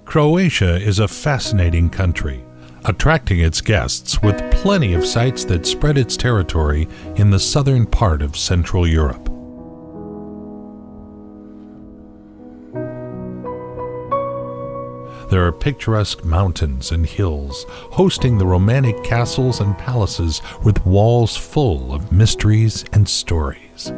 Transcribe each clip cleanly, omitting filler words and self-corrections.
Croatia is a fascinating country, attracting its guests with plenty of sites that spread its territory in the southern part of Central Europe. There are picturesque mountains and hills, hosting the romantic castles and palaces with walls full of mysteries and stories.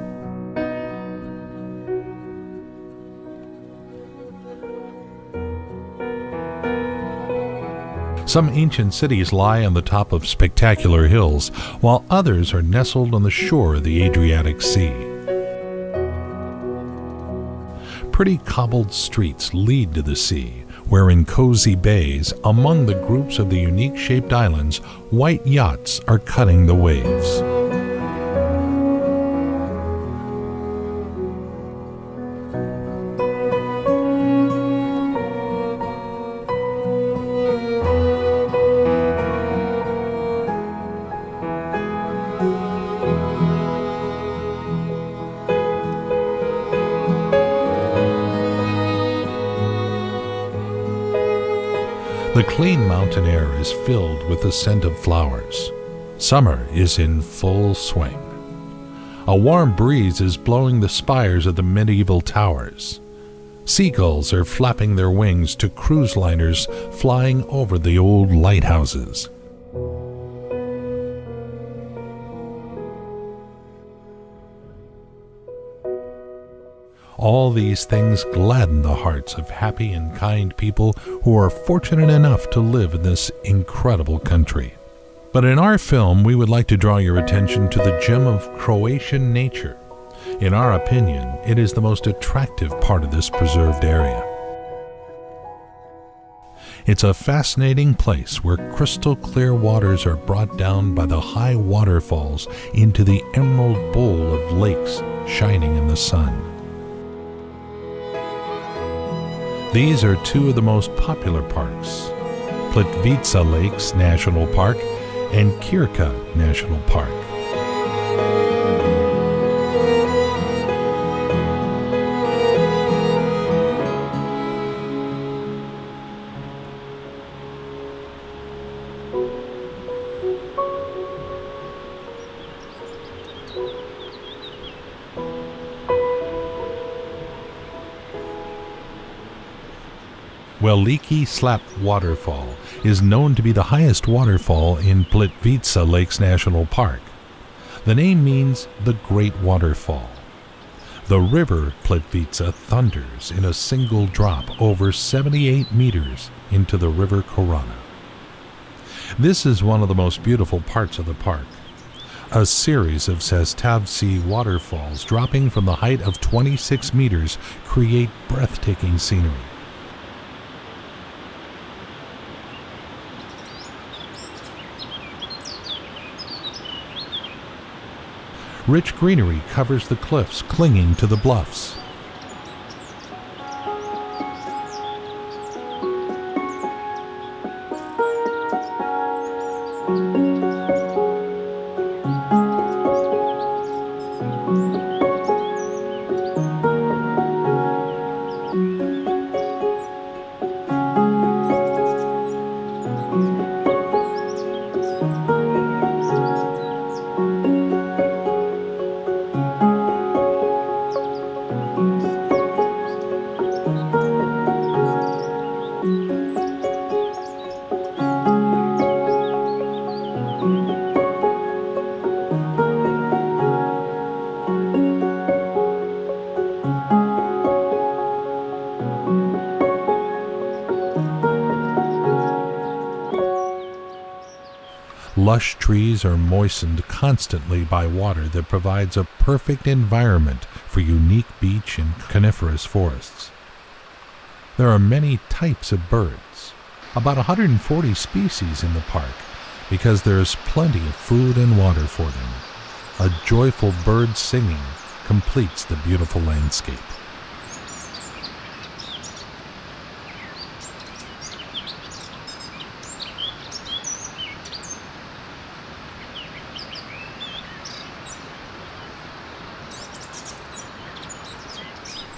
Some ancient cities lie on the top of spectacular hills, while others are nestled on the shore of the Adriatic Sea. Pretty cobbled streets lead to the sea, where in cozy bays, among the groups of the unique-shaped islands, white yachts are cutting the waves. The clean mountain air is filled with the scent of flowers. Summer is in full swing. A warm breeze is blowing the spires of the medieval towers. Seagulls are flapping their wings to cruise liners flying over the old lighthouses. All these things gladden the hearts of happy and kind people who are fortunate enough to live in this incredible country. But in our film, we would like to draw your attention to the gem of Croatian nature. In our opinion, it is the most attractive part of this preserved area. It's a fascinating place where crystal clear waters are brought down by the high waterfalls into the emerald bowl of lakes shining in the sun. These are two of the most popular parks, Plitvice Lakes National Park and Kirka National Park. Veliki Slap Waterfall is known to be the highest waterfall in Plitvice Lakes National Park. The name means the Great Waterfall. The river Plitvice thunders in a single drop over 78 meters into the river Korana. This is one of the most beautiful parts of the park. A series of Sastavci waterfalls dropping from the height of 26 meters create breathtaking scenery. Rich greenery covers the cliffs clinging to the bluffs. Lush trees are moistened constantly by water that provides a perfect environment for unique beech and coniferous forests. There are many types of birds, about 140 species in the park, because there is plenty of food and water for them. A joyful bird singing completes the beautiful landscape.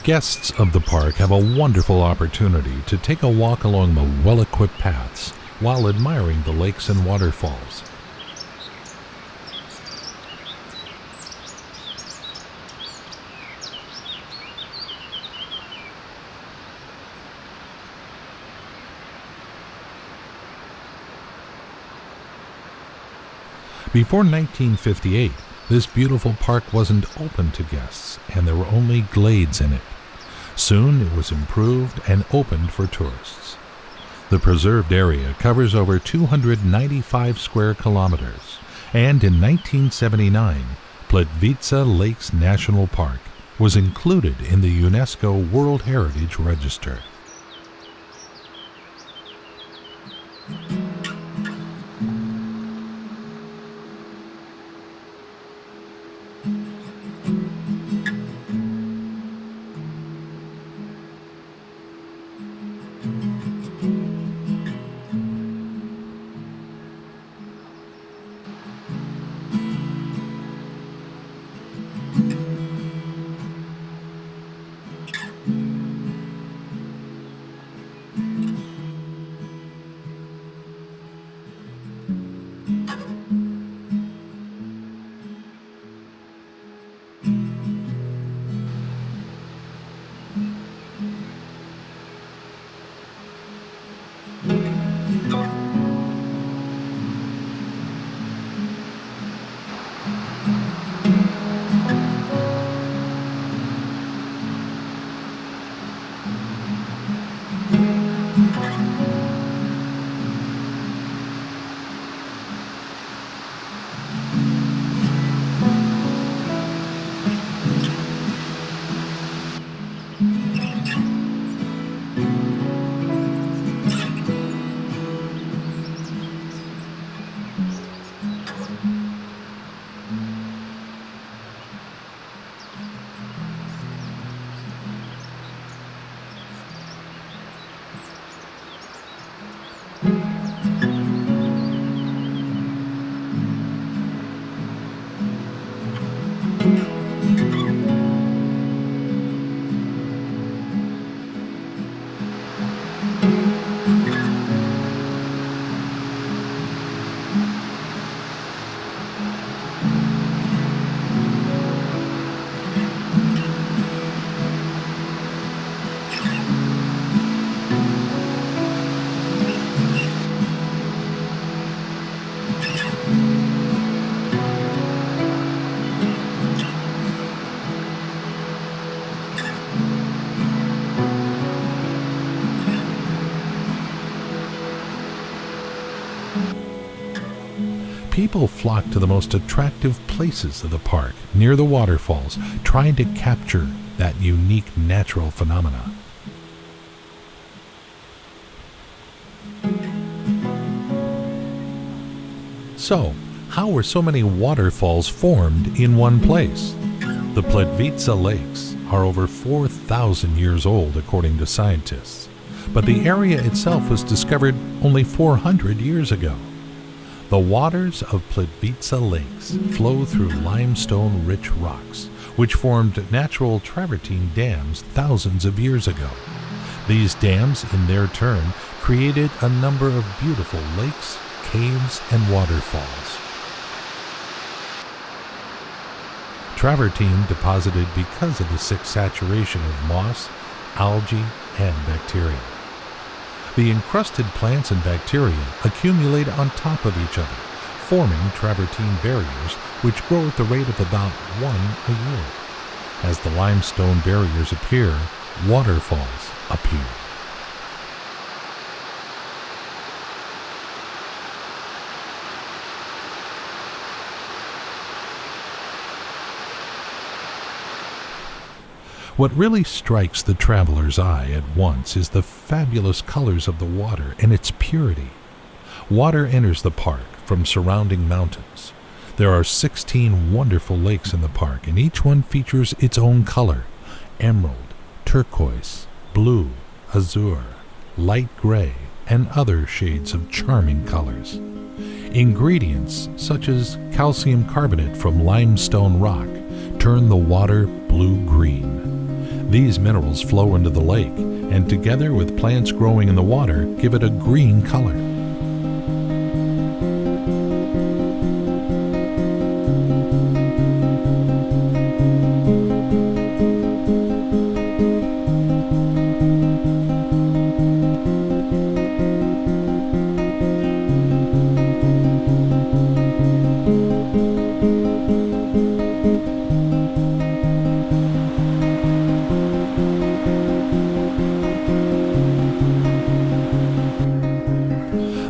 Guests of the park have a wonderful opportunity to take a walk along the well-equipped paths while admiring the lakes and waterfalls. Before 1958, this beautiful park wasn't open to guests, and there were only glades in it. Soon it was improved and opened for tourists. The preserved area covers over 295 square kilometers, and in 1979, Plitvice Lakes National Park was included in the UNESCO World Heritage Register. People flock to the most attractive places of the park, near the waterfalls, trying to capture that unique natural phenomena. So, how were so many waterfalls formed in one place? The Plitvice Lakes are over 4,000 years old, according to scientists, but the area itself was discovered only 400 years ago. The waters of Plitvice Lakes flow through limestone-rich rocks, which formed natural travertine dams thousands of years ago. These dams, in their turn, created a number of beautiful lakes, caves, and waterfalls. Travertine deposited because of the thick saturation of moss, algae, and bacteria. The encrusted plants and bacteria accumulate on top of each other, forming travertine barriers which grow at the rate of about 1 a year. As the limestone barriers appear, waterfalls appear. What really strikes the traveler's eye at once is the fabulous colors of the water and its purity. Water enters the park from surrounding mountains. There are 16 wonderful lakes in the park, and each one features its own color: emerald, turquoise, blue, azure, light gray, and other shades of charming colors. Ingredients such as calcium carbonate from limestone rock turn the water blue-green. These minerals flow into the lake, and together with plants growing in the water, give it a green color.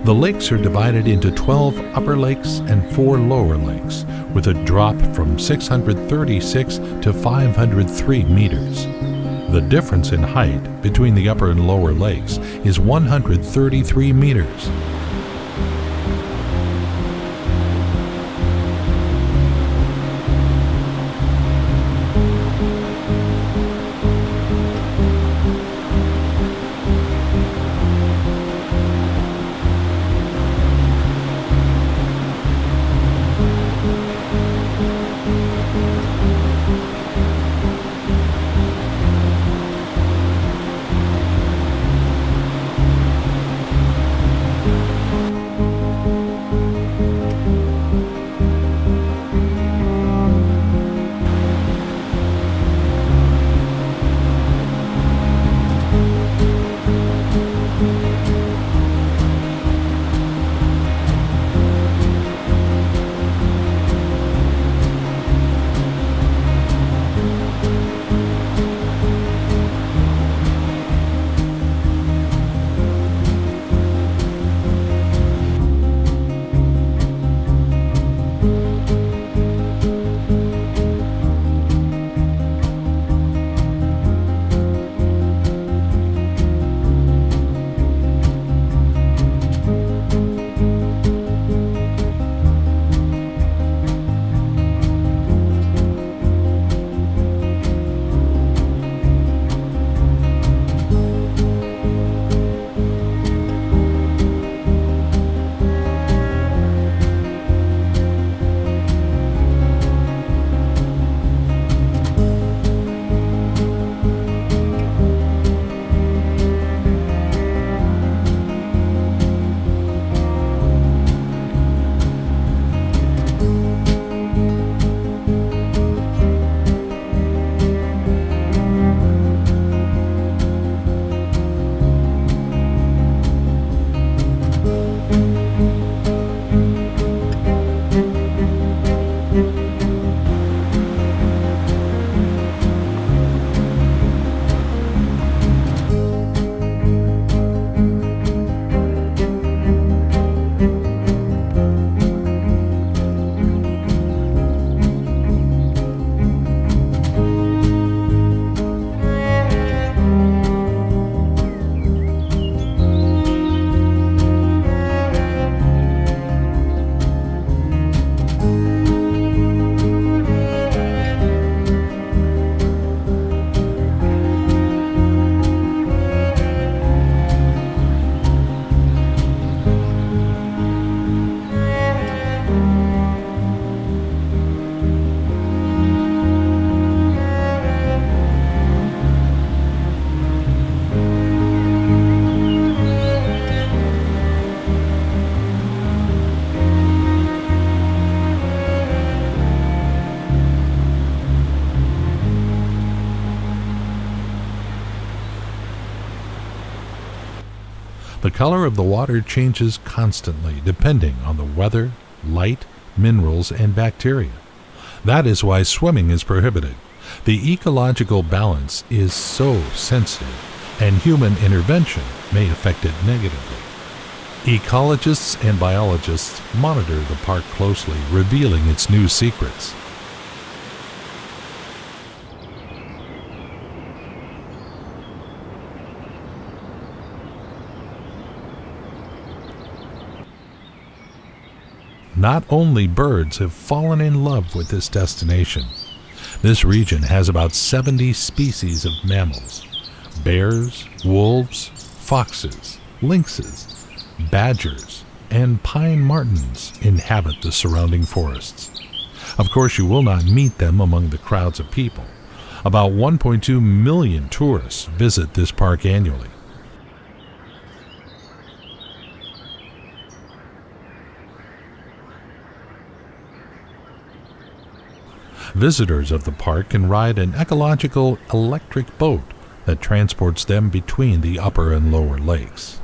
The lakes are divided into 12 upper lakes and 4 lower lakes, with a drop from 636 to 503 meters. The difference in height between the upper and lower lakes is 133 meters. The color of the water changes constantly depending on the weather, light, minerals, and bacteria. That is why swimming is prohibited. The ecological balance is so sensitive, and human intervention may affect it negatively. Ecologists and biologists monitor the park closely, revealing its new secrets. Not only birds have fallen in love with this destination. This region has about 70 species of mammals. Bears, wolves, foxes, lynxes, badgers, and pine martens inhabit the surrounding forests. Of course, you will not meet them among the crowds of people. About 1.2 million tourists visit this park annually. Visitors of the park can ride an ecological electric boat that transports them between the upper and lower lakes.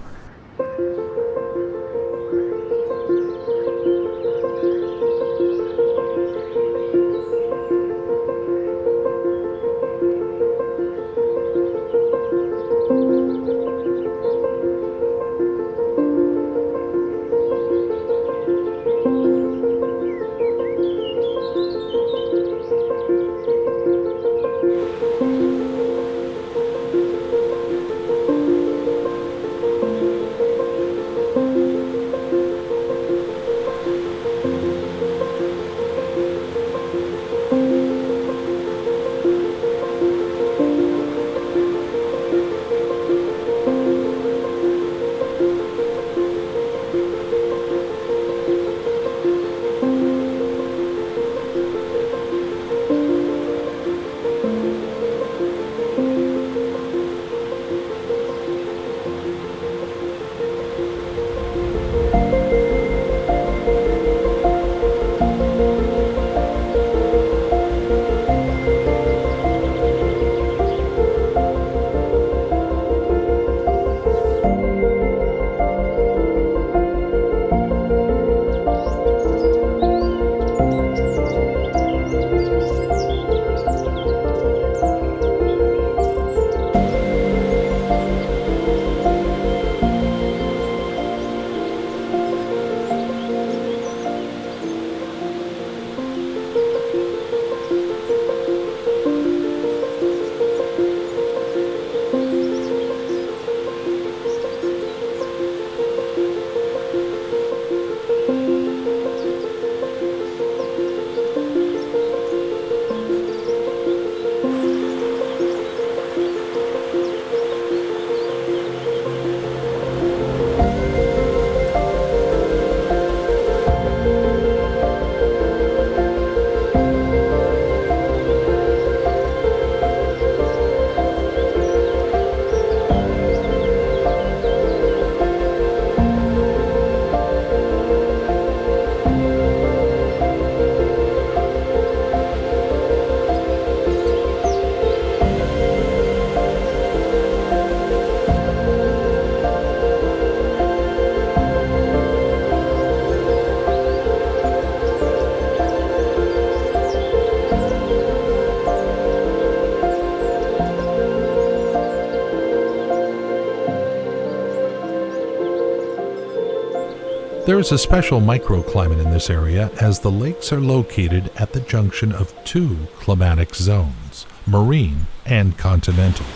There is a special microclimate in this area as the lakes are located at the junction of two climatic zones, marine and continental.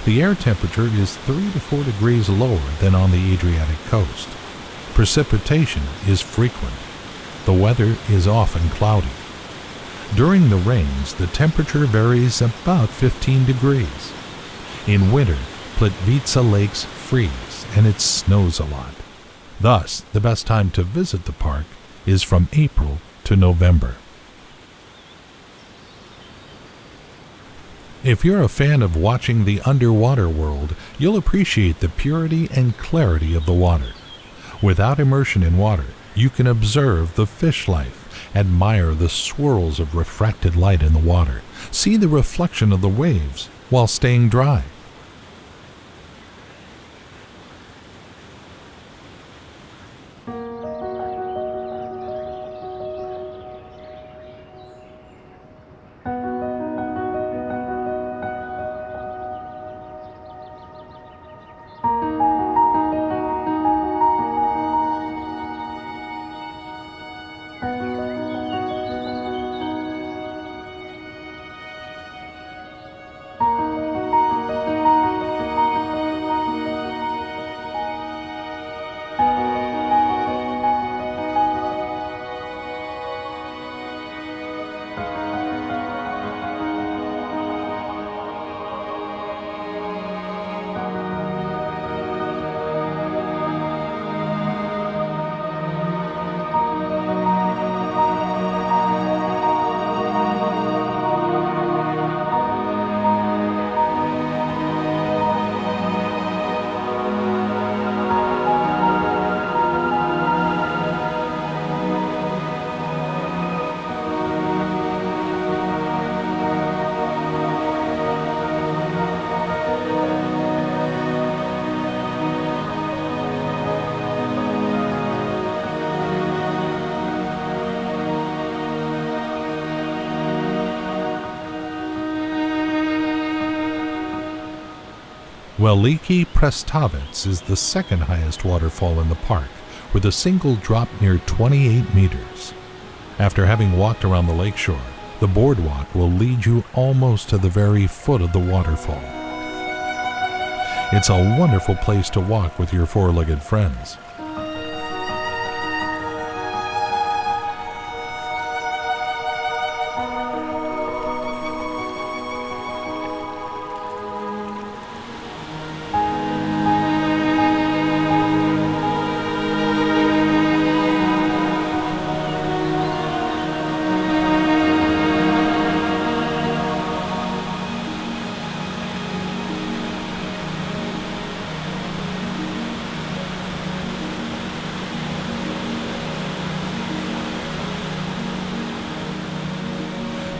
The air temperature is 3 to 4 degrees lower than on the Adriatic coast. Precipitation is frequent. The weather is often cloudy. During the rains, the temperature varies about 15 degrees. In winter, Plitvice lakes freeze and it snows a lot. Thus, the best time to visit the park is from April to November. If you're a fan of watching the underwater world, you'll appreciate the purity and clarity of the water. Without immersion in water, you can observe the fish life, admire the swirls of refracted light in the water, see the reflection of the waves while staying dry. Weliki Prestavets is the second highest waterfall in the park, with a single drop near 28 meters. After having walked around the lakeshore, the boardwalk will lead you almost to the very foot of the waterfall. It's a wonderful place to walk with your four-legged friends.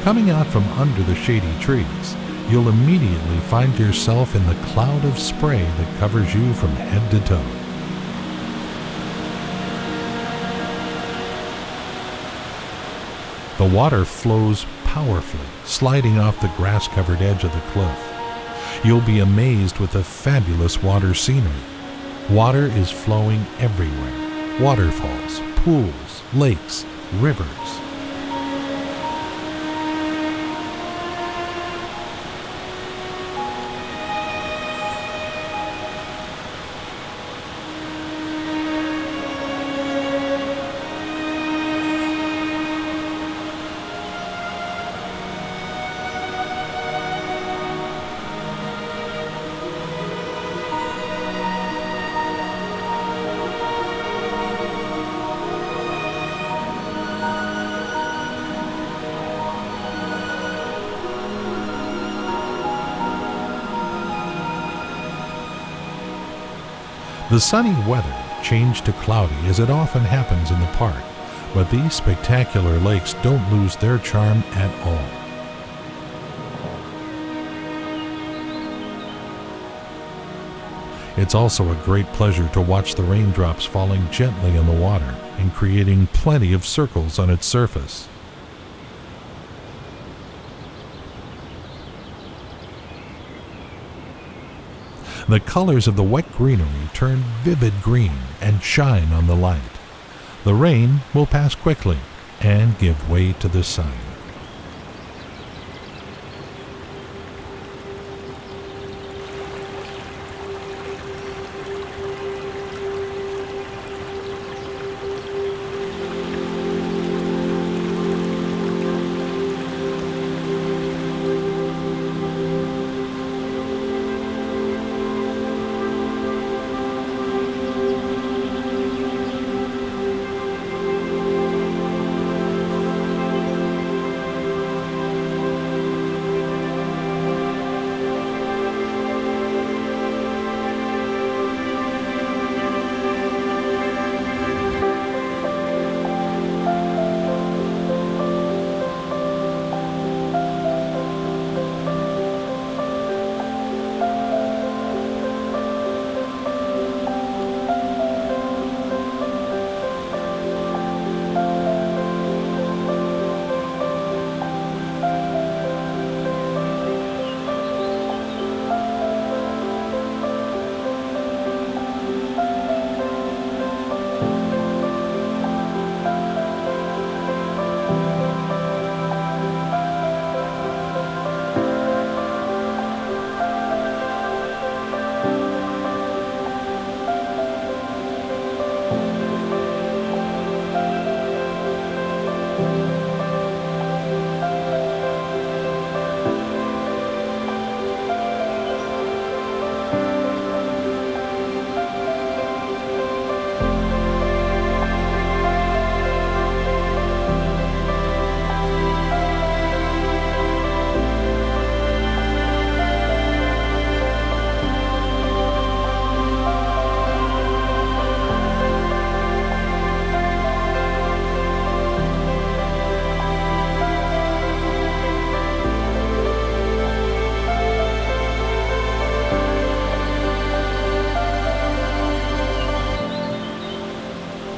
Coming out from under the shady trees, you'll immediately find yourself in the cloud of spray that covers you from head to toe. The water flows powerfully, sliding off the grass-covered edge of the cliff. You'll be amazed with the fabulous water scenery. Water is flowing everywhere. Waterfalls, pools, lakes, rivers. The sunny weather changed to cloudy, as it often happens in the park, but these spectacular lakes don't lose their charm at all. It's also a great pleasure to watch the raindrops falling gently on the water and creating plenty of circles on its surface. The colors of the wet greenery turn vivid green and shine on the light. The rain will pass quickly and give way to the sun.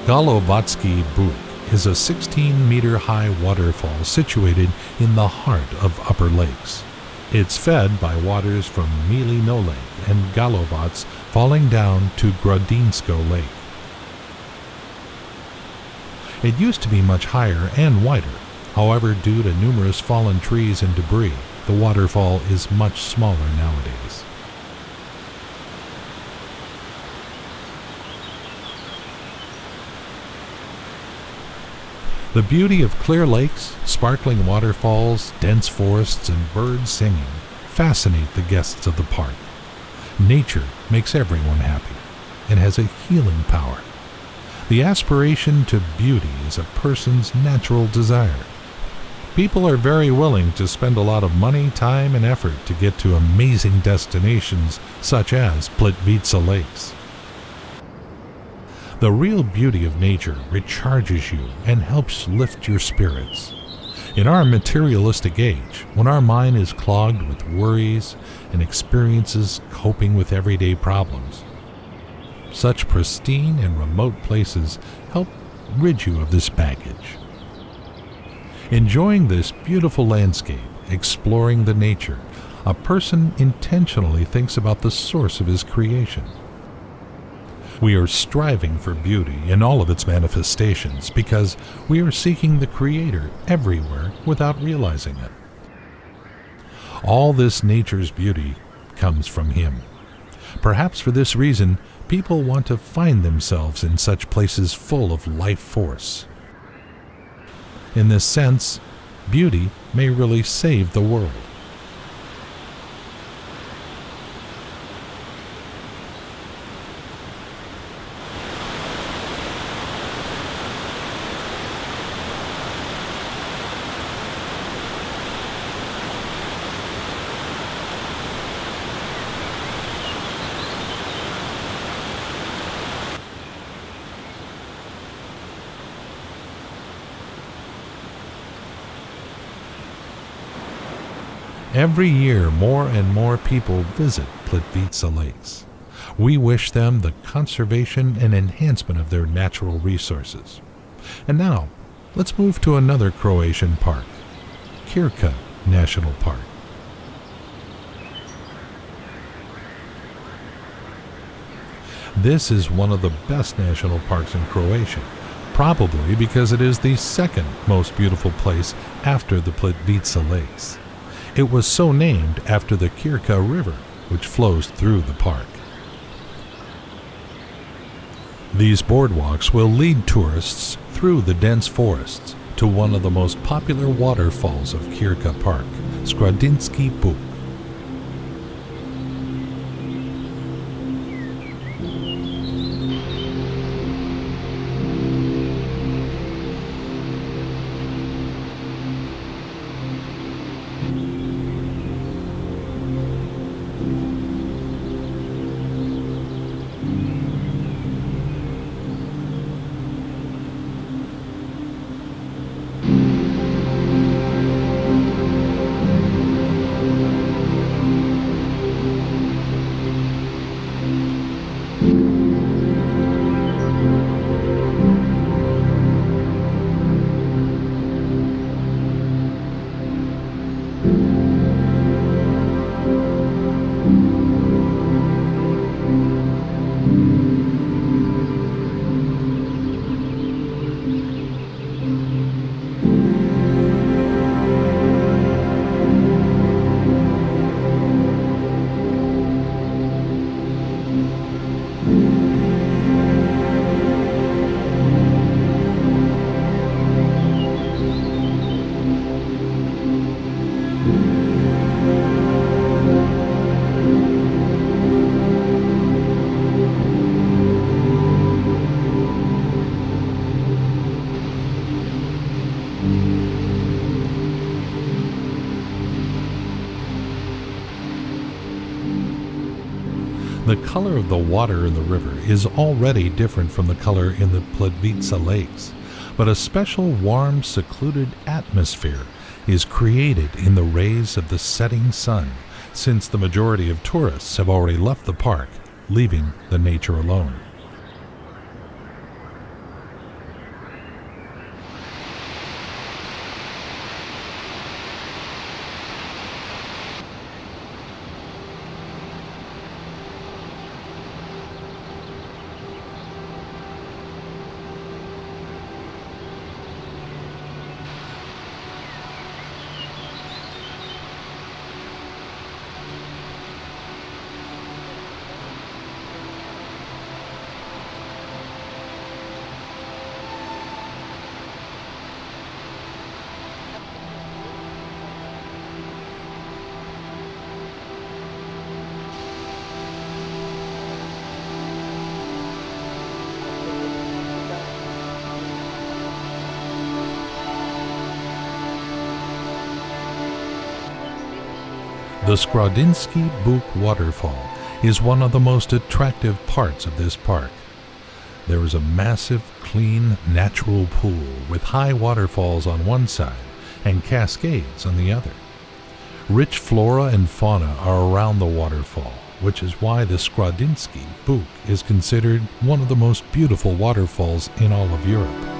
Golovatsky Buk is a 16-meter high waterfall situated in the heart of Upper Lakes. It's fed by waters from Milino Lake and Galovac falling down to Grodinsko Lake. It used to be much higher and wider. However, due to numerous fallen trees and debris, the waterfall is much smaller nowadays. The beauty of clear lakes, sparkling waterfalls, dense forests, and birds singing fascinate the guests of the park. Nature makes everyone happy and has a healing power. The aspiration to beauty is a person's natural desire. People are very willing to spend a lot of money, time, and effort to get to amazing destinations such as Plitvice Lakes. The real beauty of nature recharges you and helps lift your spirits. In our materialistic age, when our mind is clogged with worries and experiences coping with everyday problems, such pristine and remote places help rid you of this baggage. Enjoying this beautiful landscape, exploring the nature, a person intentionally thinks about the source of his creation. We are striving for beauty in all of its manifestations because we are seeking the Creator everywhere without realizing it. All this nature's beauty comes from Him. Perhaps for this reason, people want to find themselves in such places full of life force. In this sense, beauty may really save the world. Every year, more and more people visit Plitvice Lakes. We wish them the conservation and enhancement of their natural resources. And now, let's move to another Croatian park, Krka National Park. This is one of the best national parks in Croatia, probably because it is the second most beautiful place after the Plitvice Lakes. It was so named after the Krka River, which flows through the park. These boardwalks will lead tourists through the dense forests to one of the most popular waterfalls of Krka Park, Skradinski Buk. The color of the water in the river is already different from the color in the Plitvice Lakes, but a special warm, secluded atmosphere is created in the rays of the setting sun, since the majority of tourists have already left the park, leaving the nature alone. The Skrodinsky Buk waterfall is one of the most attractive parts of this park. There is a massive, clean, natural pool with high waterfalls on one side and cascades on the other. Rich flora and fauna are around the waterfall, which is why the Skrodinsky Buk is considered one of the most beautiful waterfalls in all of Europe.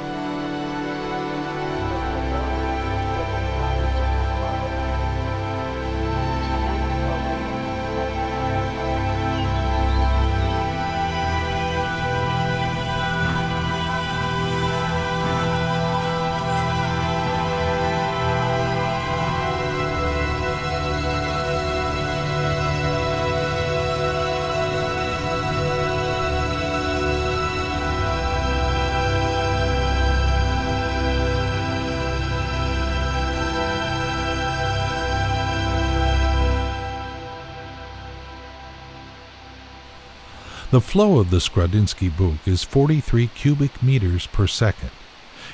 The flow of the Skrodinsky Buk is 43 cubic meters per second.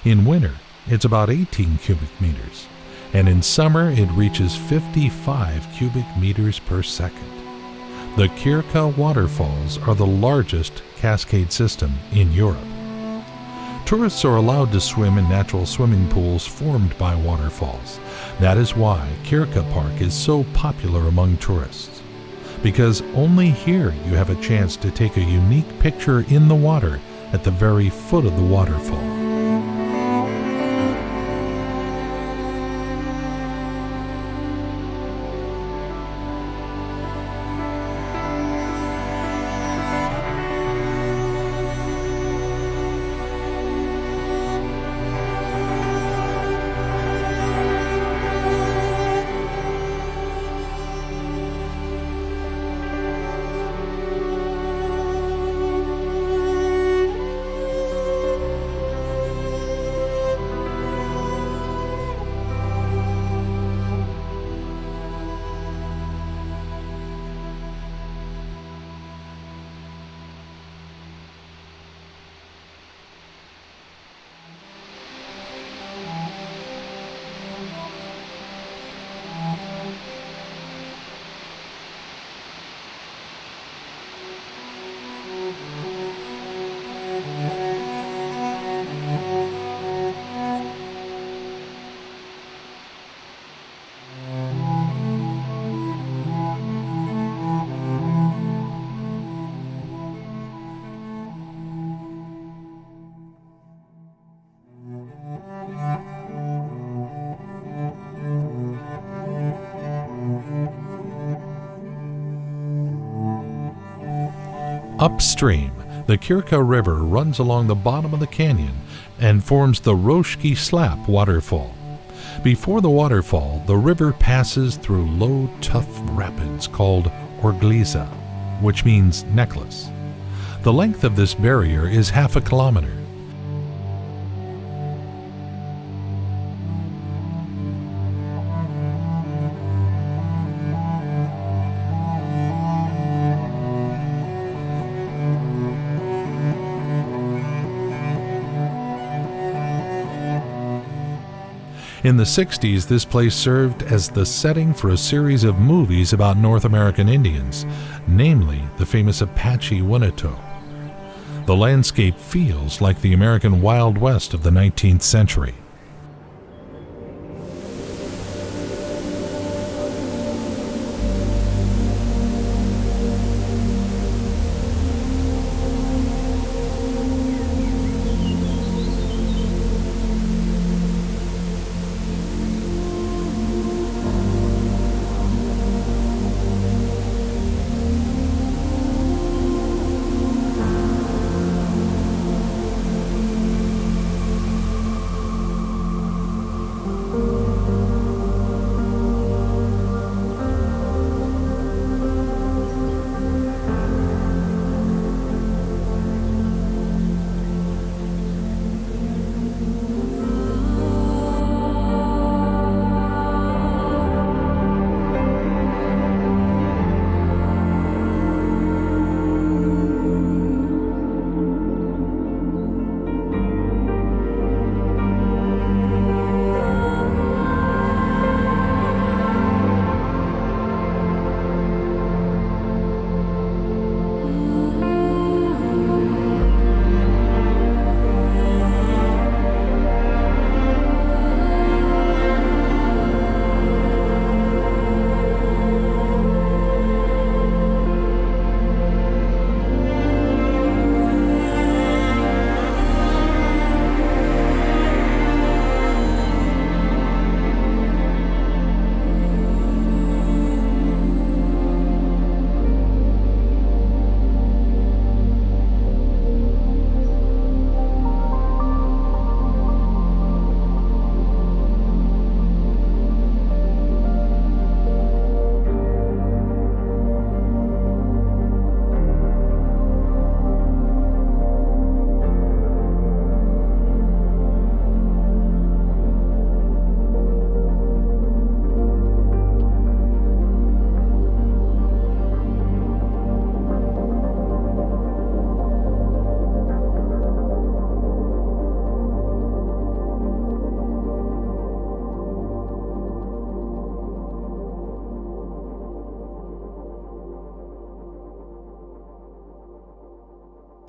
In winter, it's about 18 cubic meters, and in summer it reaches 55 cubic meters per second. The Kirka waterfalls are the largest cascade system in Europe. Tourists are allowed to swim in natural swimming pools formed by waterfalls. That is why Kirka Park is so popular among tourists, because only here you have a chance to take a unique picture in the water at the very foot of the waterfall. Upstream, the Kirka River runs along the bottom of the canyon and forms the Roshki Slap waterfall. Before the waterfall, the river passes through low, tough rapids called Orgliza, which means necklace. The length of this barrier is half a kilometer. In the 60s, this place served as the setting for a series of movies about North American Indians, namely the famous Apache Winnetou. The landscape feels like the American Wild West of the 19th century.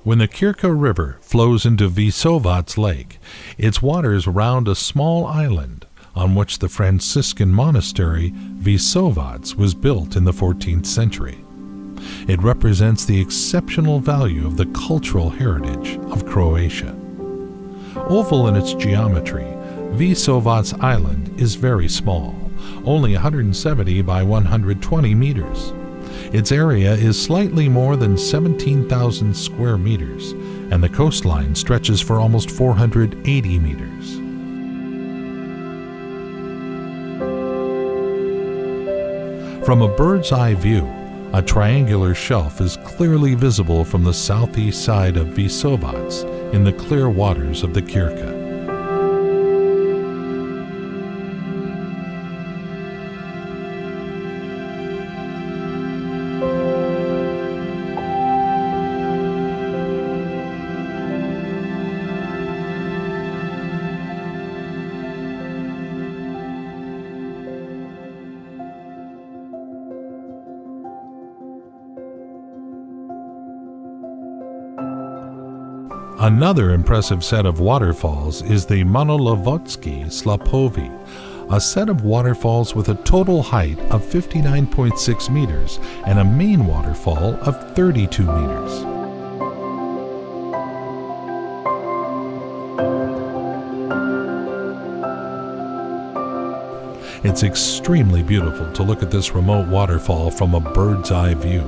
When the Kirka River flows into Vysovats Lake, its waters round a small island on which the Franciscan monastery Vysovats was built in the 14th century. It represents the exceptional value of the cultural heritage of Croatia. Oval in its geometry, Vysovats Island is very small, only 170 by 120 meters. Its area is slightly more than 17,000 square meters, and the coastline stretches for almost 480 meters. From a bird's eye view, a triangular shelf is clearly visible from the southeast side of Vysovats in the clear waters of the Kirka. Another impressive set of waterfalls is the Manolovotsky Slapovi, a set of waterfalls with a total height of 59.6 meters and a main waterfall of 32 meters. It's extremely beautiful to look at this remote waterfall from a bird's eye view.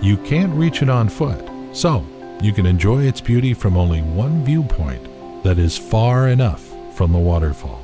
You can't reach it on foot, so you can enjoy its beauty from only one viewpoint that is far enough from the waterfall.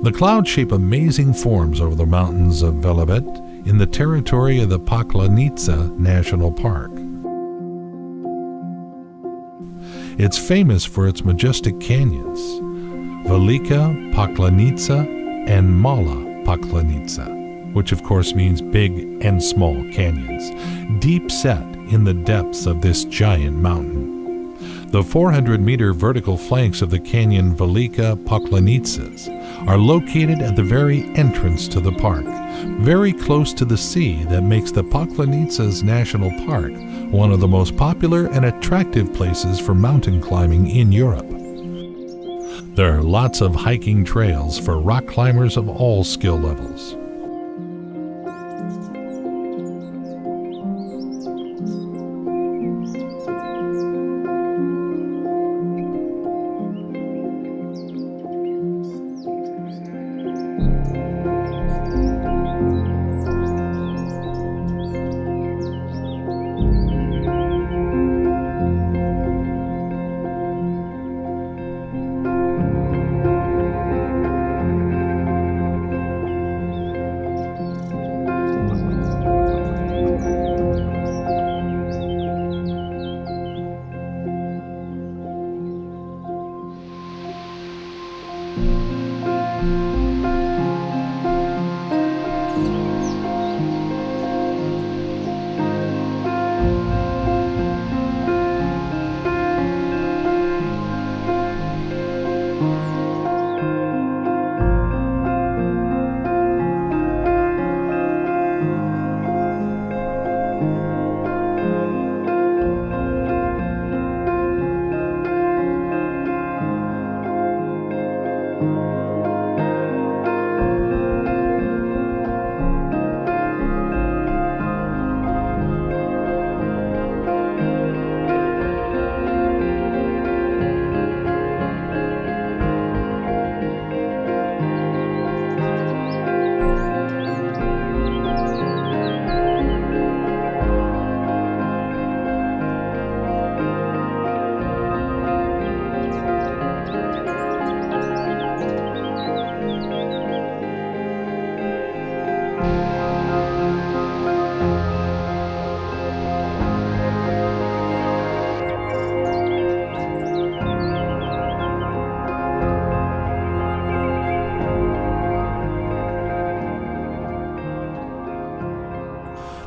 The clouds shape amazing forms over the mountains of Velebit in the territory of the Paklenica National Park. It's famous for its majestic canyons, Velika Paklenica and Mala Paklenica, which of course means big and small canyons, deep set in the depths of this giant mountain. The 400-meter vertical flanks of the canyon Velika Paklenicas are located at the very entrance to the park, very close to the sea that makes the Paklenicas National Park one of the most popular and attractive places for mountain climbing in Europe. There are lots of hiking trails for rock climbers of all skill levels.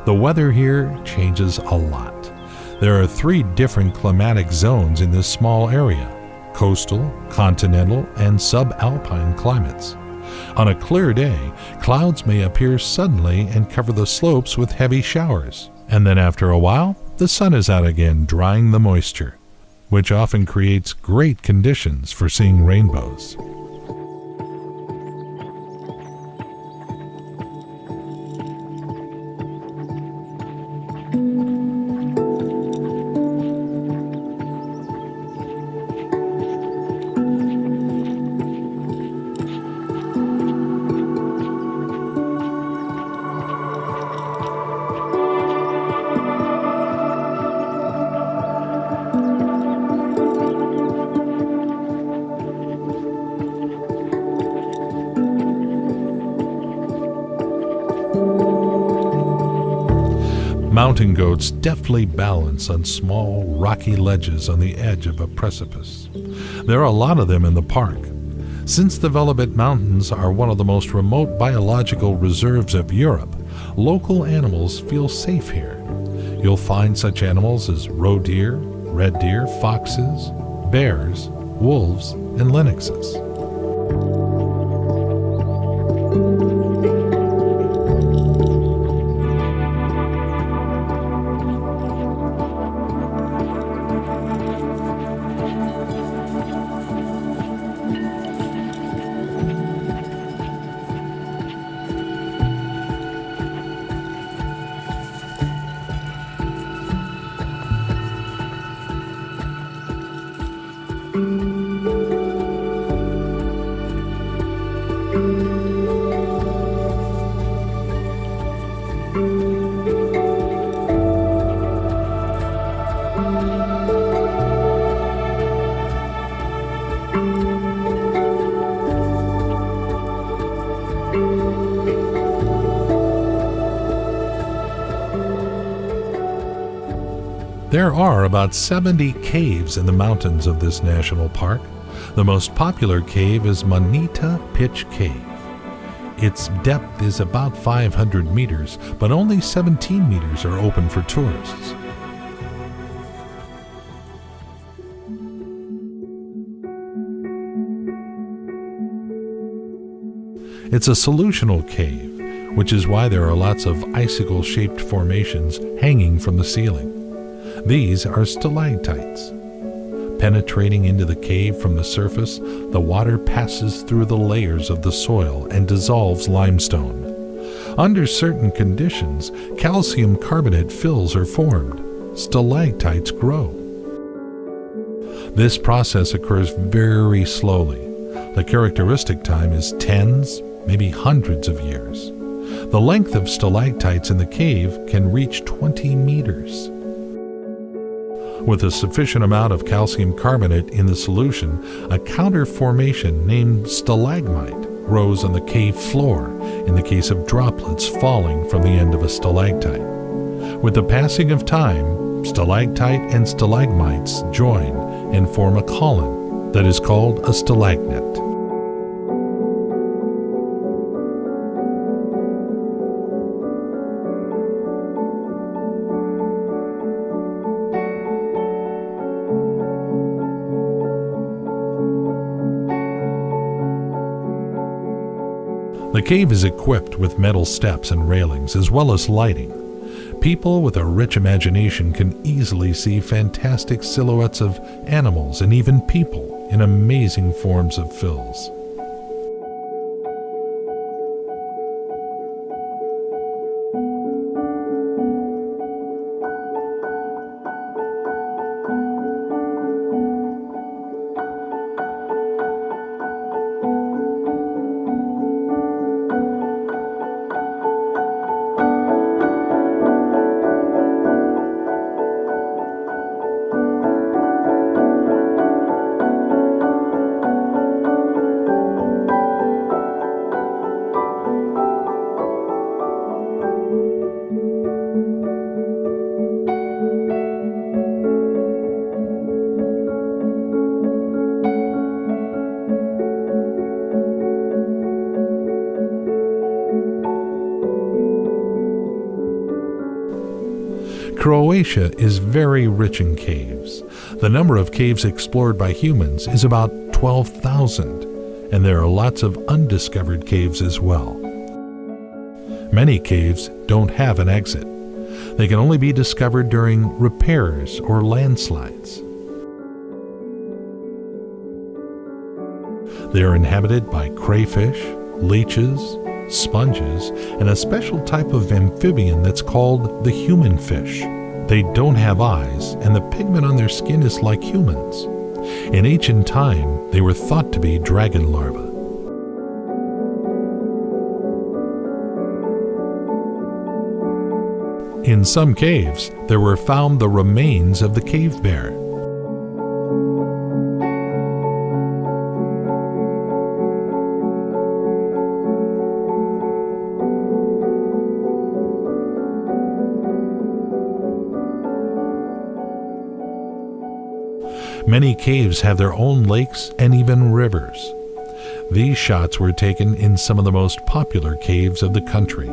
The weather here changes a lot. There are 3 different climatic zones in this small area: coastal, continental, and subalpine climates. On a clear day, clouds may appear suddenly and cover the slopes with heavy showers, and then after a while, the sun is out again, drying the moisture, which often creates great conditions for seeing rainbows. Mountain goats deftly balance on small, rocky ledges on the edge of a precipice. There are a lot of them in the park. Since the Velebit Mountains are one of the most remote biological reserves of Europe, local animals feel safe here. You'll find such animals as roe deer, red deer, foxes, bears, wolves, and lynxes. There are about 70 caves in the mountains of this national park. The most popular cave is Moneta Pitch Cave. Its depth is about 500 meters, but only 17 meters are open for tourists. It's a solutional cave, which is why there are lots of icicle-shaped formations hanging from the ceiling. These are stalactites. Penetrating into the cave from the surface, the water passes through the layers of the soil and dissolves limestone. Under certain conditions, calcium carbonate fills are formed. Stalactites grow. This process occurs very slowly. The characteristic time is tens, maybe hundreds of years. The length of stalactites in the cave can reach 20 meters. With a sufficient amount of calcium carbonate in the solution, a counter formation named stalagmite grows on the cave floor in the case of droplets falling from the end of a stalactite. With the passing of time, stalactite and stalagmites join and form a column that is called a stalagnet. The cave is equipped with metal steps and railings as well as lighting. People with a rich imagination can easily see fantastic silhouettes of animals and even people in amazing forms of fills. Croatia is very rich in caves. The number of caves explored by humans is about 12,000, and there are lots of undiscovered caves as well. Many caves don't have an exit. They can only be discovered during repairs or landslides. They are inhabited by crayfish, leeches, sponges, and a special type of amphibian that's called the human fish. They don't have eyes, and the pigment on their skin is like humans. In ancient time, they were thought to be dragon larvae. In some caves, there were found the remains of the cave bear. Many caves have their own lakes and even rivers. These shots were taken in some of the most popular caves of the country.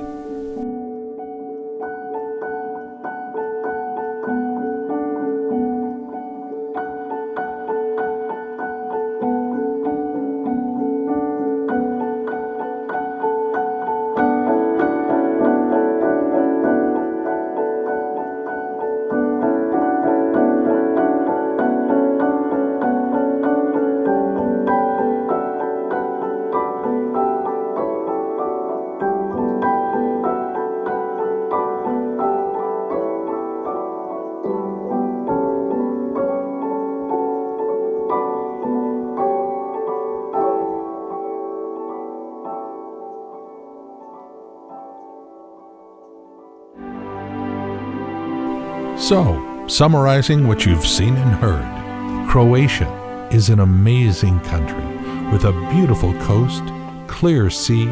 So, summarizing what you've seen and heard, Croatia is an amazing country with a beautiful coast, clear sea,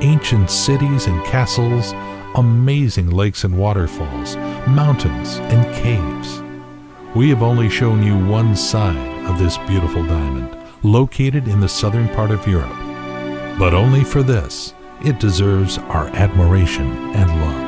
ancient cities and castles, amazing lakes and waterfalls, mountains and caves. We have only shown you one side of this beautiful diamond, located in the southern part of Europe. But only for this, it deserves our admiration and love.